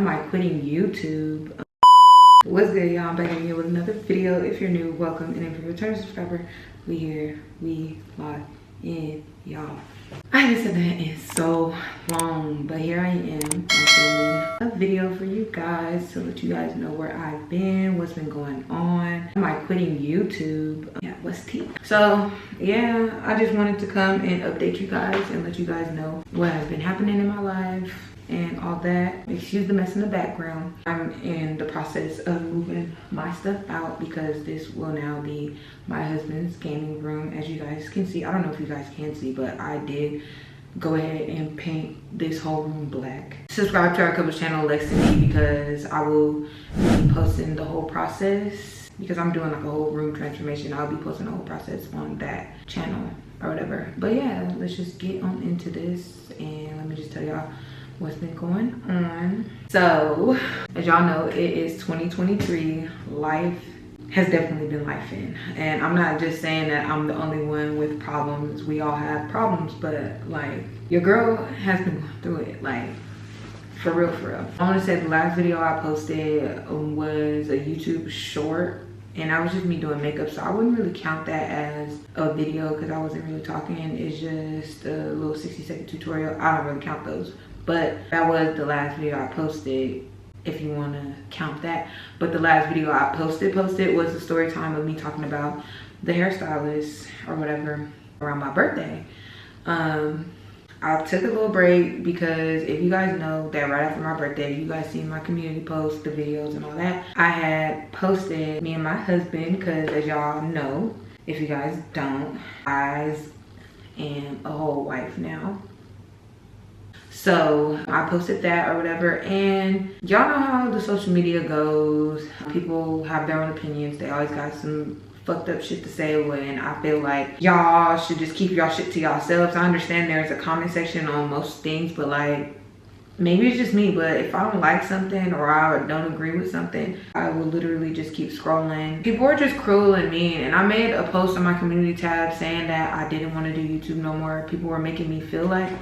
Am I quitting YouTube? What's good, y'all? I'm back in here with another video. If you're new, welcome, and if you're a return subscriber, we here, we live in, y'all. I haven't said that in so long, but here I am. I'm filming a video for you guys to let you guys know where I've been, what's been going on. Am I quitting YouTube? Yeah, what's tea? So yeah, I just wanted to come and update you guys and let you guys know what has been happening in my life and all that. Excuse the mess in the background. I'm in the process of moving my stuff out because this will now be my husband's gaming room. As you guys can see, I don't know if you guys can see, but I did go ahead and paint this whole room black. Subscribe to our couple's channel, 𝐲𝐿 because I will be posting the whole process, because I'm doing like a whole room transformation. I'll be posting the whole process on that channel or whatever. But yeah, let's just get on into this and let me just tell y'all what's been going on. So as y'all know, it is 2023. Life has definitely been lifing, and I'm not just saying that I'm the only one with problems. We all have problems, but like your girl has been going through it, like for real, for real. I want to say the last video I posted was a YouTube short, and that was just me doing makeup, so I wouldn't really count that as a video because I wasn't really talking. It's just a little 60-second tutorial. I don't really count those, but that was the last video I posted, if you want to count that. But the last video I posted was the story time of me talking about the hairstylist or whatever around my birthday. I took a little break because if you guys know that right after my birthday, you guys seen my community post, the videos and all that, I had posted me and my husband, because as y'all know, if you guys don't, I am a whole wife now. So I posted that or whatever, and y'all know how the social media goes. People have their own opinions. They always got some fucked up shit to say, when I feel like y'all should just keep y'all shit to yourselves. I understand there's a comment section on most things, but like maybe it's just me, but if I don't like something or I don't agree with something, I will literally just keep scrolling. People are just cruel and mean, and I made a post on my community tab saying that I didn't want to do YouTube no more. People were making me feel like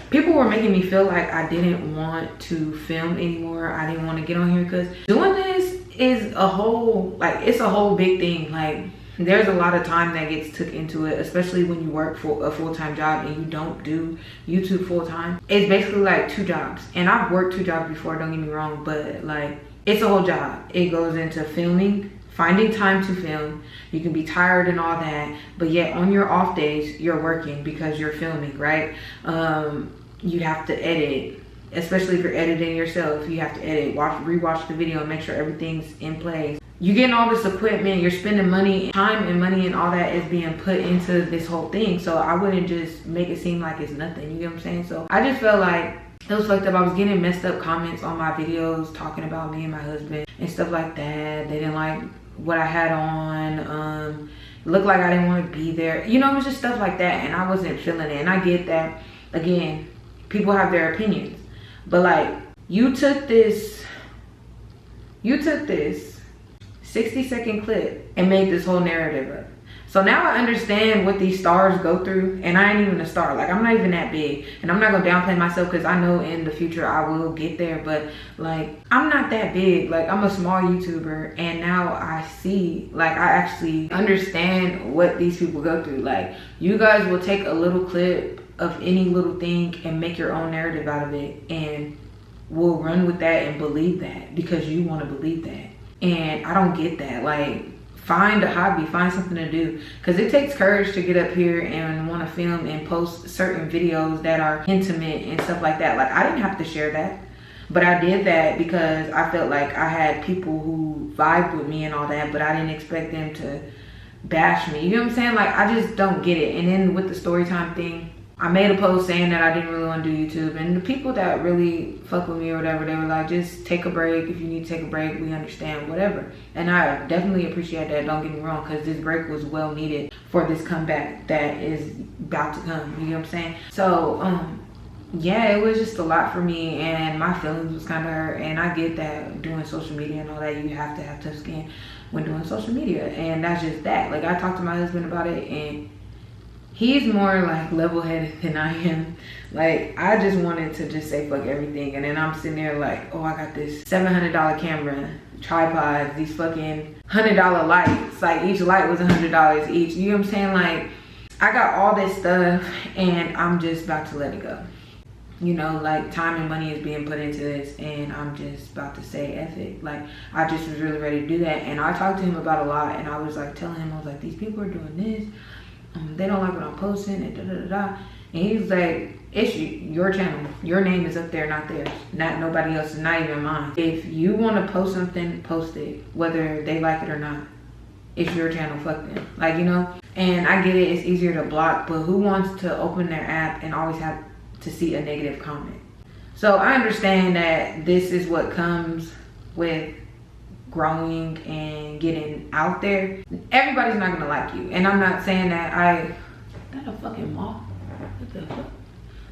people were making me feel like I didn't want to film anymore. I didn't want to get on here because doing this is a whole, like, it's a whole big thing. Like, there's a lot of time that gets took into it, especially when you work for a full-time job and you don't do YouTube full-time. It's basically like 2 jobs, and I've worked 2 jobs before, don't get me wrong, but like it's a whole job. It goes into filming, finding time to film. You can be tired and all that, but yet on your off days you're working because you're filming, right? You have to edit, especially if you're editing yourself. You have to edit, rewatch the video and make sure everything's in place. You're getting all this equipment, you're spending money, time and money, and all that is being put into this whole thing. So I wouldn't just make it seem like it's nothing, you get what I'm saying? So I just felt like it was fucked up. I was getting messed up comments on my videos talking about me and my husband and stuff like that. They didn't like what I had on, looked like I didn't want to be there. You know, it was just stuff like that, and I wasn't feeling it. And I get that, again, people have their opinions, but like you took this 60-second clip and made this whole narrative up. So now I understand what these stars go through, and I ain't even a star. Like, I'm not even that big, and I'm not gonna downplay myself because I know in the future I will get there, but like I'm not that big. Like, I'm a small YouTuber, and now I see, like, I actually understand what these people go through. Like, you guys will take a little clip of any little thing and make your own narrative out of it, and will run with that and believe that because you want to believe that. And I don't get that. Like, find a hobby, find something to do, because it takes courage to get up here and want to film and post certain videos that are intimate and stuff like that. Like, I didn't have to share that, but I did that because I felt like I had people who vibed with me and all that, but I didn't expect them to bash me, you know what I'm saying? Like, I just don't get it. And then with the story time thing, I made a post saying that I didn't really want to do YouTube, and the people that really fuck with me or whatever, they were like, just take a break. If you need to take a break, we understand, whatever. And I definitely appreciate that, don't get me wrong, because this break was well needed for this comeback that is about to come, you know what I'm saying? So yeah, it was just a lot for me, and my feelings was kind of hurt. And I get that doing social media and all that, you have to have tough skin when doing social media, and that's just that. Like, I talked to my husband about it, and he's more like level-headed than I am. Like, I just wanted to just say fuck everything. And then I'm sitting there like, oh, I got this $700 camera, tripods, these fucking $100 lights. Like, each light was $100 each. You know what I'm saying? Like, I got all this stuff and I'm just about to let it go. You know, like, time and money is being put into this and I'm just about to say F it. Like, I just was really ready to do that. And I talked to him about a lot and I was like telling him, I was like, these people are doing this. They don't like what I'm posting and da-da-da-da. And he's like, it's your channel. Your name is up there, not theirs. Not nobody else's, not even mine. If you want to post something, post it. Whether they like it or not. It's your channel, fuck them. Like, you know? And I get it, it's easier to block, but who wants to open their app and always have to see a negative comment? So I understand that this is what comes with growing and getting out there. Everybody's not gonna like you. And I'm not saying that is that a fucking moth? What the fuck?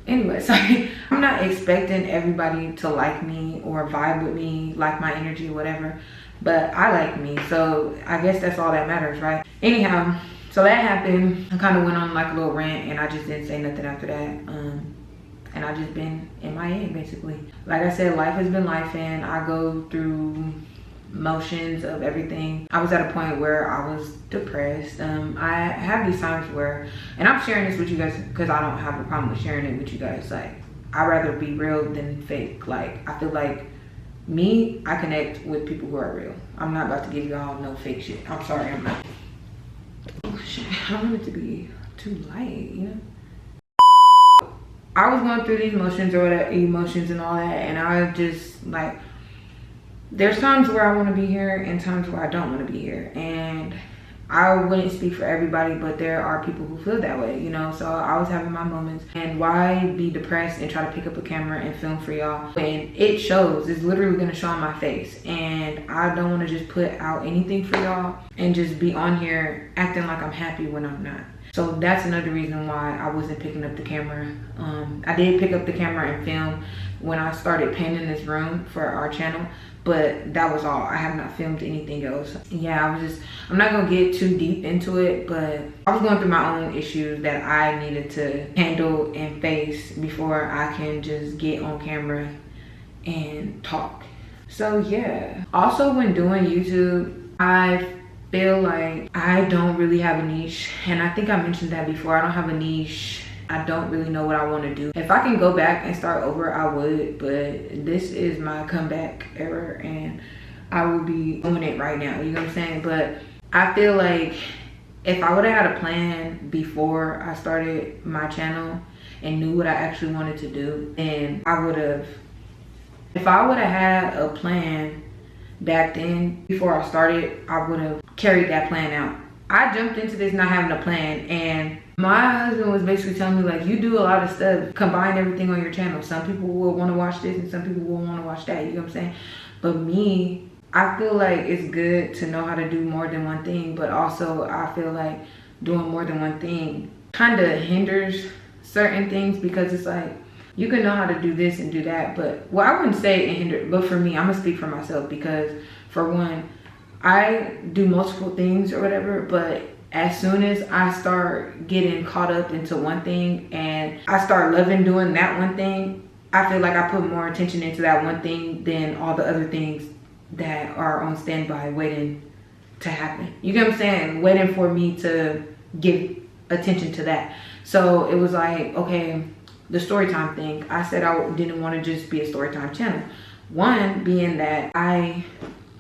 Anyway, sorry. I'm not expecting everybody to like me or vibe with me, like my energy or whatever. But I like me, so I guess that's all that matters, right? Anyhow, so that happened. I kind of went on like a little rant and I just didn't say nothing after that. And I just been MIA basically. Like I said, life has been life and I go through motions of everything. I was at a point where I was depressed. I have these times where, and I'm sharing this with you guys because I don't have a problem with sharing it with you guys. Like, I'd rather be real than fake. Like, I feel like me, I connect with people who are real. I'm not about to give y'all no fake shit. I'm sorry, I'm not. Oh shit, I don't want it to be too light, you know? I was going through these emotions or whatever, emotions and all that, and I just like, there's times where I want to be here and times where I don't want to be here. And I wouldn't speak for everybody, but there are people who feel that way, you know? So I was having my moments. And why be depressed and try to pick up a camera and film for y'all when it shows? It's literally gonna show on my face. And I don't want to just put out anything for y'all and just be on here acting like I'm happy when I'm not. So that's another reason why I wasn't picking up the camera. I did pick up the camera and film when I started painting this room for our channel, but that was all. I have not filmed anything else. Yeah, I'm not gonna get too deep into it, but I was going through my own issues that I needed to handle and face before I can just get on camera and talk. So yeah. Also, when doing YouTube, I feel like I don't really have a niche, and I think I mentioned that before. I don't have a niche. I don't really know what I want to do. If I can go back and start over, I would, but this is my comeback era and I will be doing it right now, you know what I'm saying? But I feel like if I would have had a plan before I started my channel and knew what I actually wanted to do, then I would have, if I would have had a plan back then before I started, I would have carried that plan out. I jumped into this not having a plan, and my husband was basically telling me, like, you do a lot of stuff, combine everything on your channel. Some people will want to watch this and some people will want to watch that, you know what I'm saying? But me, I feel like it's good to know how to do more than one thing, but also I feel like doing more than one thing kind of hinders certain things, because it's like, you can know how to do this and do that, but, well, I wouldn't say it hindered, but for me, I'm gonna speak for myself, because for one, I do multiple things or whatever, but as soon as I start getting caught up into one thing and I start loving doing that one thing, I feel like I put more attention into that one thing than all the other things that are on standby waiting to happen. You get what I'm saying? Waiting for me to give attention to that. So it was like, okay, the storytime thing. I said I didn't want to just be a storytime channel. One being that I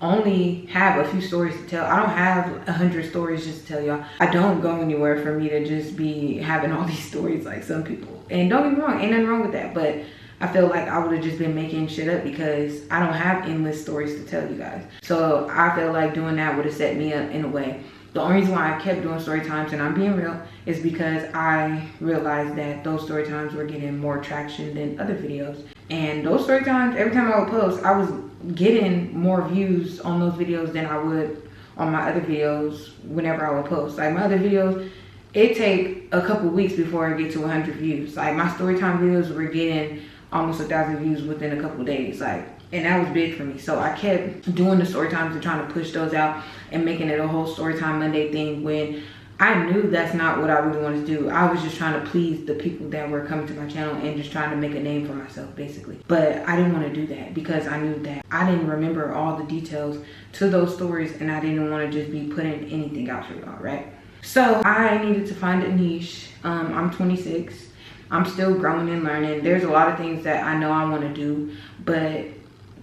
only have a few stories to tell. I don't have 100 stories just to tell y'all. I don't go anywhere for me to just be having all these stories like some people. And don't get me wrong, ain't nothing wrong with that, but I feel like I would have just been making shit up because I don't have endless stories to tell you guys. So I feel like doing that would have set me up in a way. The only reason why I kept doing story times, and I'm being real, is because I realized that those story times were getting more traction than other videos. And those story times, every time I would post, I was getting more views on those videos than I would on my other videos whenever I would post. Like my other videos, it take a couple weeks before I get to 100 views. Like my story time videos were getting almost 1,000 views within a couple days. Like, and that was big for me. So I kept doing the story times and trying to push those out and making it a whole story time Monday thing when I knew that's not what I really wanted to do. I was just trying to please the people that were coming to my channel and just trying to make a name for myself, basically. But I didn't want to do that because I knew that I didn't remember all the details to those stories, and I didn't want to just be putting anything out for y'all, right? So I needed to find a niche. I'm 26. I'm still growing and learning. There's a lot of things that I know I want to do, but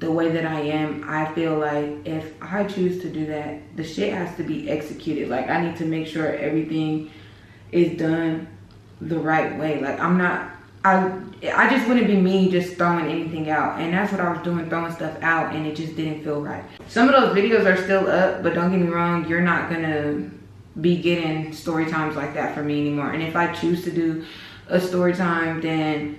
the way that I am, I feel like if I choose to do that, the shit has to be executed. Like, I need to make sure everything is done the right way. Like, I just wouldn't be me just throwing anything out. And that's what I was doing, throwing stuff out, and it just didn't feel right. Some of those videos are still up, but don't get me wrong, you're not gonna be getting story times like that from me anymore. And if I choose to do a story time, then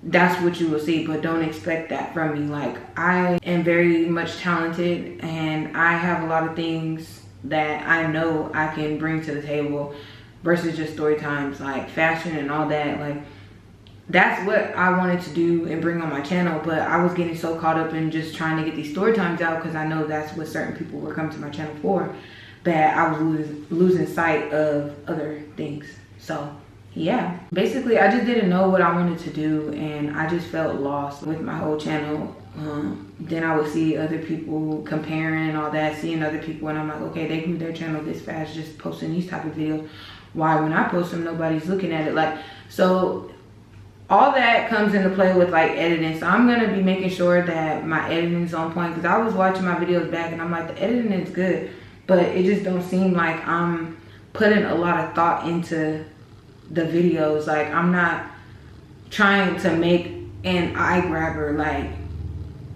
that's what you will see, but don't expect that from me. Like, I am very much talented, and I have a lot of things that I know I can bring to the table versus just story times, like fashion and all that. Like, that's what I wanted to do and bring on my channel, but I was getting so caught up in just trying to get these story times out because I know that's what certain people were coming to my channel for, that I was losing sight of other things. So yeah, basically I just didn't know what I wanted to do, and I just felt lost with my whole channel. Then I would see other people comparing and all that, seeing other people, and I'm like, okay, they grew their channel this fast just posting these type of videos. Why when I post them nobody's looking at it? Like, so all that comes into play with like editing. So I'm gonna be making sure that my editing is on point, because I was watching my videos back and I'm like, the editing is good, but it just don't seem like I'm putting a lot of thought into the videos. Like, I'm not trying to make an eye grabber. Like,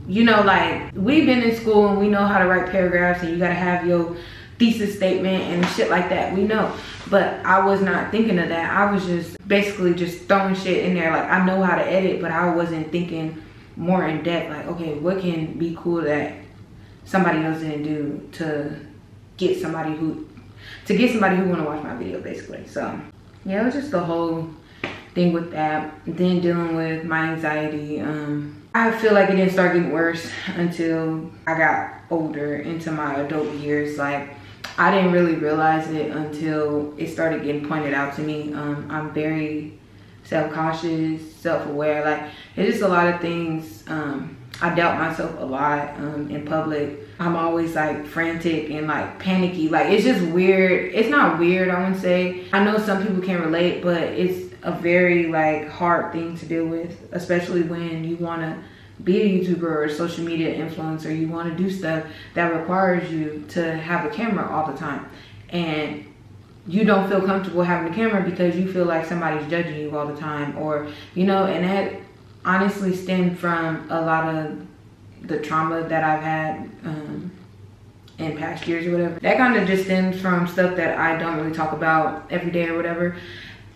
you know, like, we've been in school and we know how to write paragraphs and you gotta have your thesis statement and shit like that, we know. But I was not thinking of that. I was just basically just throwing shit in there. Like, I know how to edit, but I wasn't thinking more in depth, like, okay, what can be cool that somebody else didn't do to get somebody who want to watch my video, basically. So yeah, it was just the whole thing with that. Then dealing with my anxiety. I feel like it didn't start getting worse until I got older, into my adult years. Like, I didn't really realize it until it started getting pointed out to me. I'm very self-cautious, self-aware. Like, it's just a lot of things. I doubt myself a lot in public. I'm always like frantic and like panicky. Like, it's just weird. It's not weird, I wouldn't say. I know some people can relate, but it's a very like hard thing to deal with, especially when you want to be a YouTuber or a social media influencer. You want to do stuff that requires you to have a camera all the time, and you don't feel comfortable having a camera because you feel like somebody's judging you all the time, or, you know. And that honestly stemmed from a lot of the trauma that I've had in past years or whatever. That kind of just stems from stuff that I don't really talk about every day or whatever.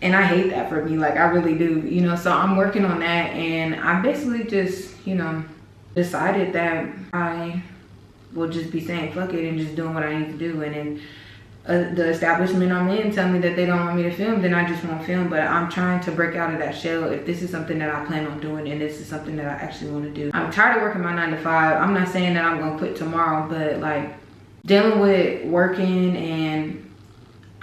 And I hate that for me, like, I really do, you know. So I'm working on that, and I basically just, you know, decided that I will just be saying fuck it and just doing what I need to do. And then the establishment I'm in tell me that they don't want me to film, then I just won't film. But I'm trying to break out of that shell. If this is something that I plan on doing, and this is something that I actually want to do. I'm tired of working my 9 to 5. I'm not saying that I'm gonna quit tomorrow, but like, dealing with working, and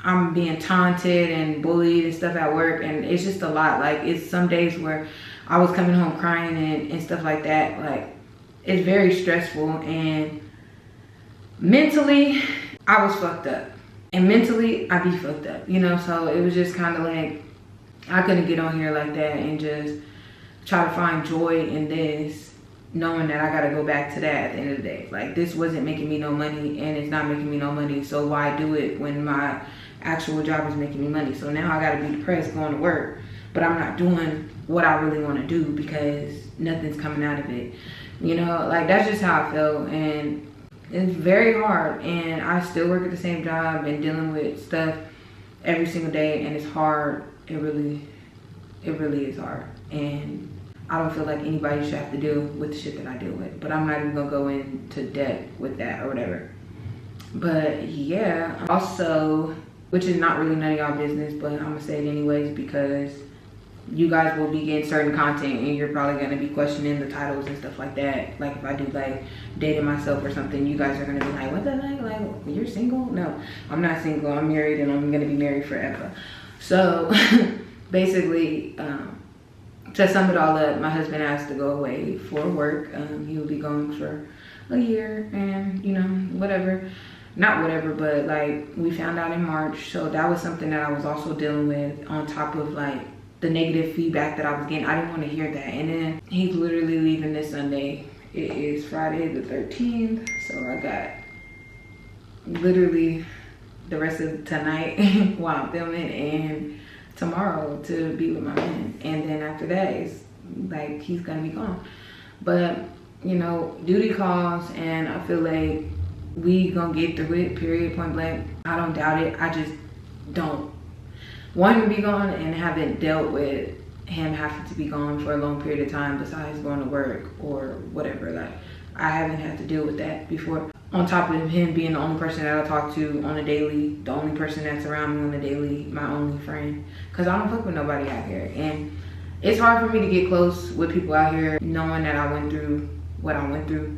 I'm being taunted and bullied and stuff at work, and it's just a lot. Like, it's some days where I was coming home crying and stuff like that. Like, it's very stressful, and mentally I was fucked up, and mentally I be fucked up, you know. So it was just kind of like, I couldn't get on here like that and just try to find joy in this, knowing that I gotta go back to that at the end of the day. Like, this wasn't making me no money, and it's not making me no money, so why do it when my actual job is making me money? So now I gotta be depressed going to work, but I'm not doing what I really want to do because nothing's coming out of it, you know. Like, that's just how I feel, and it's very hard. And I still work at the same job and dealing with stuff every single day, and it's hard. It really is hard, and I don't feel like anybody should have to deal with the shit that I deal with. But I'm not even gonna go into depth with that or whatever. But yeah, also, which is not really none of y'all business, but I'm gonna say it anyways because you guys will be getting certain content and you're probably going to be questioning the titles and stuff like that. Like if I do like dating myself or something, you guys are going to be like, what the heck, like you're single? No, I'm not single. I'm married and I'm going to be married forever. So basically, to sum it all up, my husband has to go away for work. He will be gone for a year, and you know, whatever, not whatever, but like we found out in March. So that was something that I was also dealing with, on top of like the negative feedback that I was getting. I didn't want to hear that. And then he's literally leaving this Sunday. It is Friday the 13th, so I got literally the rest of tonight while I'm filming and tomorrow to be with my man. And then after that, it's like he's gonna be gone. But you know, duty calls, and I feel like we gonna get through it, period, point blank. I don't doubt it. I just don't want him to be gone, and haven't dealt with him having to be gone for a long period of time besides going to work or whatever. Like I haven't had to deal with that before. On top of him being the only person that I talk to on a daily, the only person that's around me on a daily, my only friend, because I don't fuck with nobody out here. And it's hard for me to get close with people out here, knowing that I went through what I went through,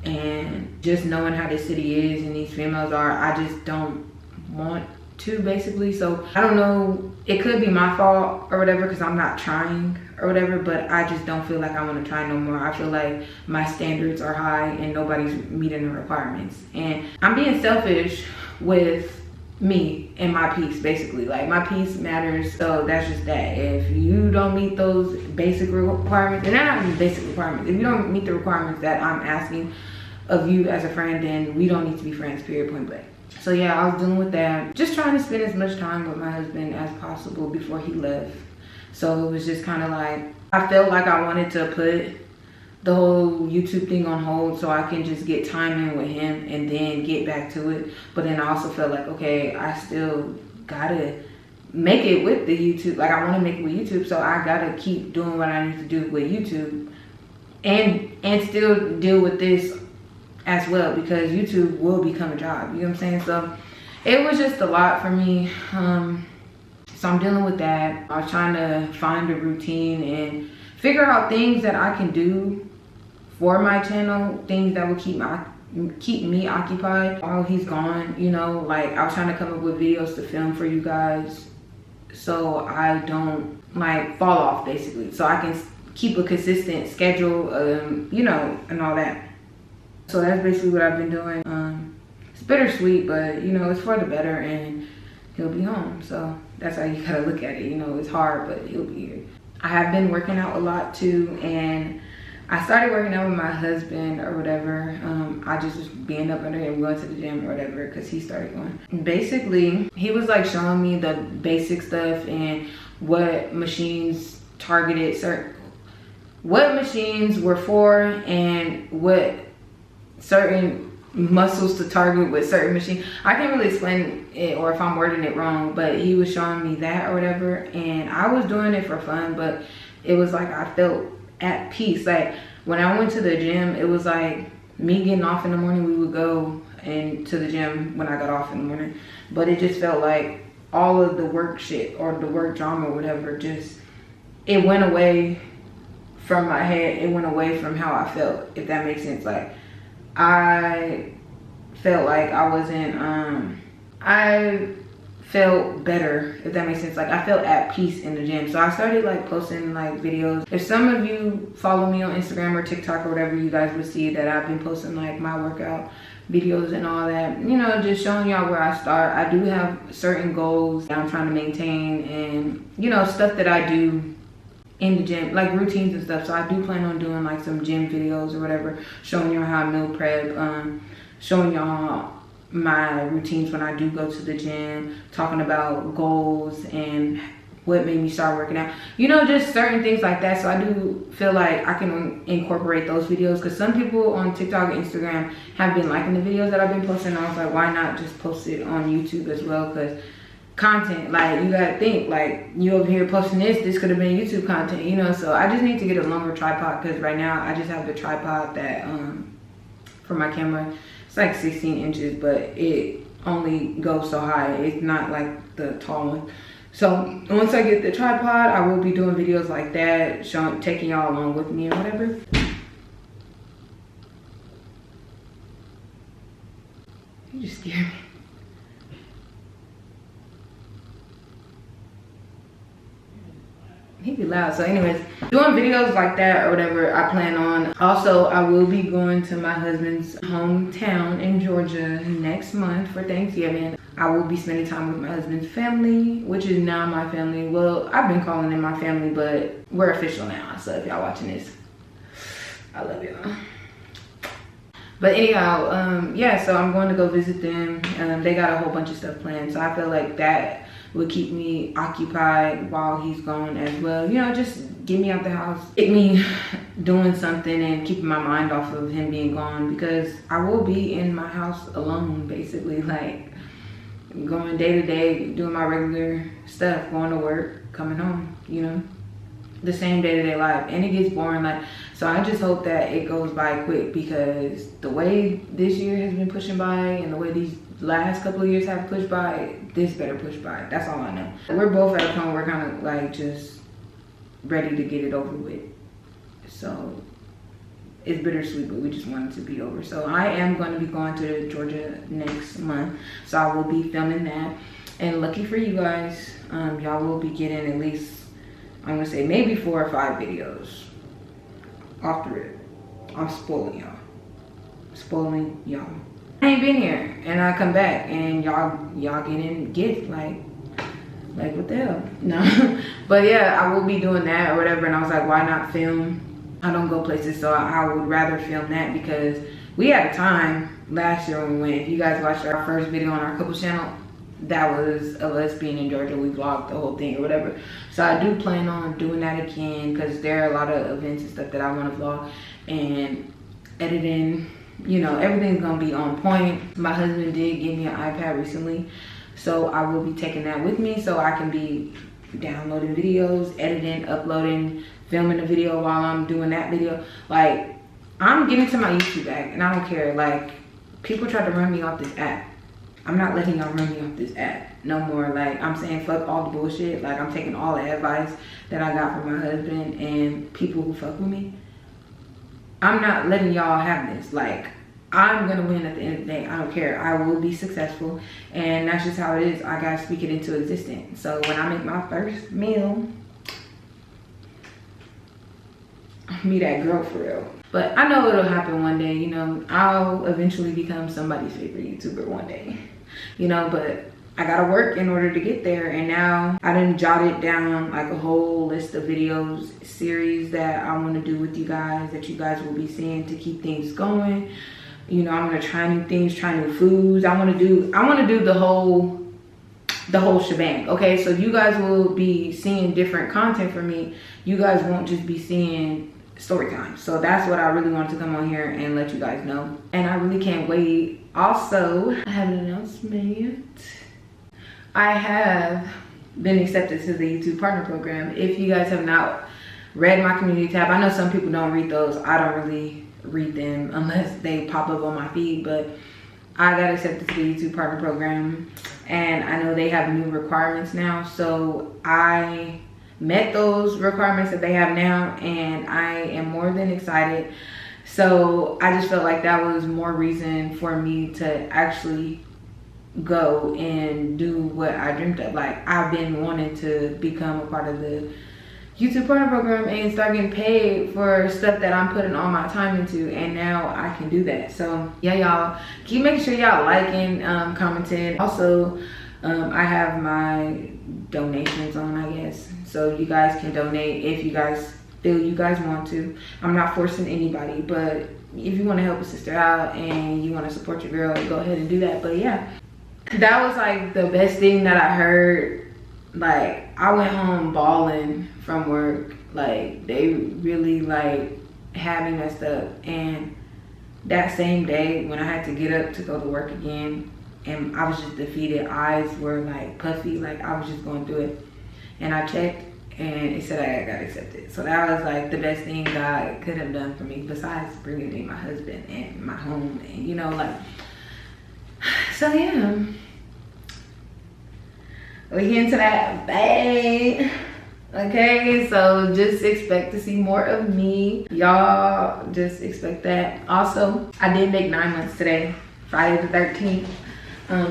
and just knowing how this city is and these females are. I just don't want to, basically. So I don't know, it could be my fault or whatever, because I'm not trying or whatever, but I just don't feel like I want to try no more. I feel like my standards are high and nobody's meeting the requirements, and I'm being selfish with me and my peace, basically. Like my peace matters, so that's just that. If you don't meet those basic requirements, and they're not even basic requirements, if you don't meet the requirements that I'm asking of you as a friend, then we don't need to be friends, period, point blank. So yeah, I was dealing with that, just trying to spend as much time with my husband as possible before he left. So it was just kind of like, I felt like I wanted to put the whole YouTube thing on hold so I can just get time in with him and then get back to it. But then I also felt like, okay, I still gotta make it with the YouTube. Like I want to make it with YouTube, so I gotta keep doing what I need to do with YouTube and still deal with this as well, because YouTube will become a job, you know what I'm saying? So it was just a lot for me. So I'm dealing with that. I was trying to find a routine and figure out things that I can do for my channel, things that will keep me occupied while he's gone. You know, like I was trying to come up with videos to film for you guys so I don't like fall off, basically, so I can keep a consistent schedule, you know, and all that. So that's basically what I've been doing. It's bittersweet, but you know, it's for the better, and he'll be home. So that's how you gotta look at it. You know, it's hard, but he'll be here. I have been working out a lot too, and I started working out with my husband or whatever. I just was being up under him, going to the gym or whatever, because he started going. Basically, he was like showing me the basic stuff and what machines targeted what machines were for, and what certain muscles to target with certain machines. I can't really explain it, or if I'm wording it wrong, but he was showing me that or whatever, and I was doing it for fun, but it was like I felt at peace. Like when I went to the gym, it was like me getting off in the morning, we would go to the gym when I got off in the morning, but it just felt like all of the work shit or the work drama or whatever, just it went away from my head. It went away from how I felt, if that makes sense. Like I felt like I wasn't I felt better, if that makes sense. Like I felt at peace in the gym. So I started like posting like videos. If some of you follow me on Instagram or TikTok or whatever, you guys would see that I've been posting like my workout videos and all that, you know, just showing y'all where I start. I do have certain goals that I'm trying to maintain, and you know, stuff that I do in the gym, like routines and stuff. So I do plan on doing like some gym videos or whatever, showing y'all how I meal prep, showing y'all my routines when I do go to the gym, talking about goals and what made me start working out, you know, just certain things like that. So I do feel like I can incorporate those videos, because some people on TikTok and Instagram have been liking the videos that I've been posting. I was like, why not just post it on YouTube as well? Because content, like you gotta think, like you over here posting this could have been YouTube content, you know. So I just need to get a longer tripod, because right now I just have the tripod that for my camera. It's like 16 inches, but it only goes so high. It's not like the tall one. So once I get the tripod, I will be doing videos like that, taking y'all along with me and whatever. You just scared me. He be loud. So anyways, doing videos like that or whatever I plan on. Also, I will be going to my husband's hometown in Georgia next month for Thanksgiving. I will be spending time with my husband's family, which is now my family. Well, I've been calling them my family, but we're official now. So if y'all watching this, I love y'all. But anyhow, yeah, so I'm going to go visit them. They got a whole bunch of stuff planned. So I feel like that would keep me occupied while he's gone as well. You know, just get me out the house, get me doing something and keeping my mind off of him being gone, because I will be in my house alone, basically, like going day to day, doing my regular stuff, going to work, coming home, you know, the same day-to-day life. And it gets boring, like, so I just hope that it goes by quick, because the way this year has been pushing by and the way these last couple of years have pushed by, this better push by. That's all I know. We're both at a point where we're kind of like just ready to get it over with. So it's bittersweet, but we just want it to be over. So I am going to be going to Georgia next month, so I will be filming that. And lucky for you guys, y'all will be getting at least, I'm gonna say maybe 4 or 5 videos off the rip. I'm spoiling y'all. I ain't been here and I come back and y'all getting gift, like what the hell? No. But yeah, I will be doing that or whatever, and I was like, why not film? I don't go places, so I would rather film that, because we had a time last year when we went. If you guys watched our first video on our couple channel, that was of us being in Georgia. We vlogged the whole thing or whatever. So I do plan on doing that again, because there are a lot of events and stuff that I want to vlog, and editing, you know, everything's gonna be on point. My husband did give me an iPad recently, so I will be taking that with me so I can be downloading videos, editing, uploading, filming a video while I'm doing that video. Like, I'm getting to my YouTube back, and I don't care. Like, people try to run me off this app. I'm not letting y'all run me off this app no more. Like, I'm saying fuck all the bullshit. Like, I'm taking all the advice that I got from my husband and people who fuck with me. I'm not letting y'all have this. Like, I'm gonna win at the end of the day. I don't care. I will be successful, and that's just how it is. I gotta speak it into existence. So when I make my first meal, I'll be that girl for real. But I know it'll happen one day. You know, I'll eventually become somebody's favorite YouTuber one day, you know, but I gotta work in order to get there. And now I done jotted down like a whole list of videos, series that I want to do with you guys, that you guys will be seeing to keep things going. You know, I'm gonna try new things, try new foods. I want to do the whole shebang. Okay, so you guys will be seeing different content from me. You guys won't just be seeing story time. So that's what I really wanted to come on here and let you guys know. And I really can't wait. Also, I have an announcement. I have been accepted to the YouTube Partner Program. If you guys have not read my community tab, I know some people don't read those. I don't really read them unless they pop up on my feed, but I got accepted to the YouTube Partner Program, and I know they have new requirements now. So I met those requirements that they have now, and I am more than excited. So I just felt like that was more reason for me to actually go and do what I dreamt of. Like, I've been wanting to become a part of the YouTube Partner Program and start getting paid for stuff that I'm putting all my time into, and now I can do that. So yeah, y'all keep making sure y'all liking, commenting. Also, I have my donations on, I guess, so you guys can donate if you guys feel you guys want to. I'm not forcing anybody, but if you want to help a sister out and you want to support your girl, go ahead and do that. But yeah, that was like the best thing that I heard. Like, I went home bawling from work. Like, they really like had me messed up, and that same day when I had to get up to go to work again, and I was just defeated, eyes were like puffy, like I was just going through it, and I checked and it said I got accepted. So that was like the best thing God could have done for me, besides bringing me my husband and my home, and you know, like, so yeah, We get into that bag. Okay, so just expect to see more of me. Y'all just expect that. Also, I did make 9 months today, Friday the 13th.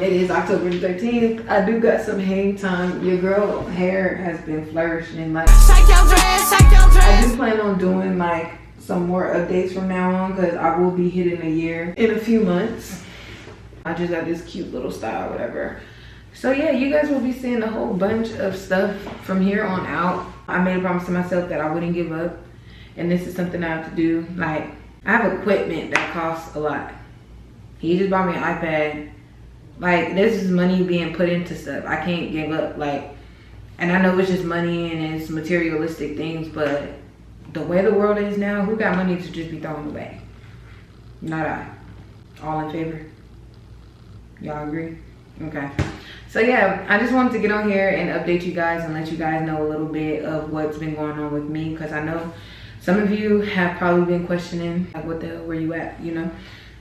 It is October the 13th. I do got some hang time. Your girl hair has been flourishing. Like, I do plan on doing like some more updates from now on because I will be hitting a year in a few months. I just got this cute little style, whatever. So yeah, you guys will be seeing a whole bunch of stuff from here on out. I made a promise to myself that I wouldn't give up. And this is something I have to do. Like, I have equipment that costs a lot. He just bought me an iPad. Like, this is money being put into stuff. I can't give up. Like, and I know it's just money and it's materialistic things, but the way the world is now, who got money to just be throwing away? Not I. All in favor? Y'all agree? Okay. So yeah, I just wanted to get on here and update you guys and let you guys know a little bit of what's been going on with me, because I know some of you have probably been questioning, like, what the hell, where you at, you know?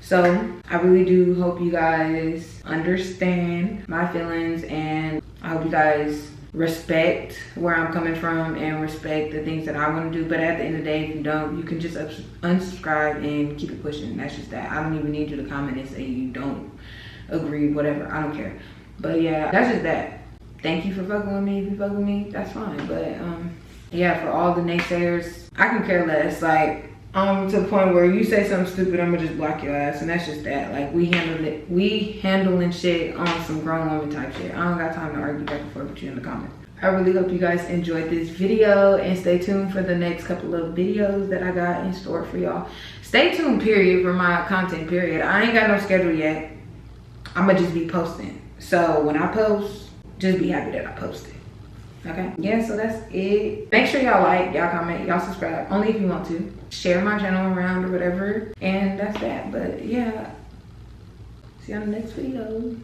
So I really do hope you guys understand my feelings, and I hope you guys respect where I'm coming from and respect the things that I want to do. But at the end of the day, if you don't, you can just unsubscribe and keep it pushing. That's just that. I don't even need you to comment and say you don't agree, whatever. I don't care. But yeah, that's just that. Thank you for fucking with me. If you fuck with me, that's fine. But yeah, for all the naysayers, I can care less. Like, to the point where you say something stupid, I'm gonna just block your ass, and that's just that. Like, we handling shit on some grown woman type shit. I don't got time to argue back and forth with you in the comments. I really hope you guys enjoyed this video, and stay tuned for the next couple of videos that I got in store for y'all. Stay tuned, period, for my content, period. I ain't got no schedule yet. I'ma just be posting. So when I post, just be happy that I posted. Okay, yeah, so that's it. Make sure y'all like, y'all comment, y'all subscribe, only if you want to. Share my channel around or whatever, and that's that. But yeah, see you on the next video.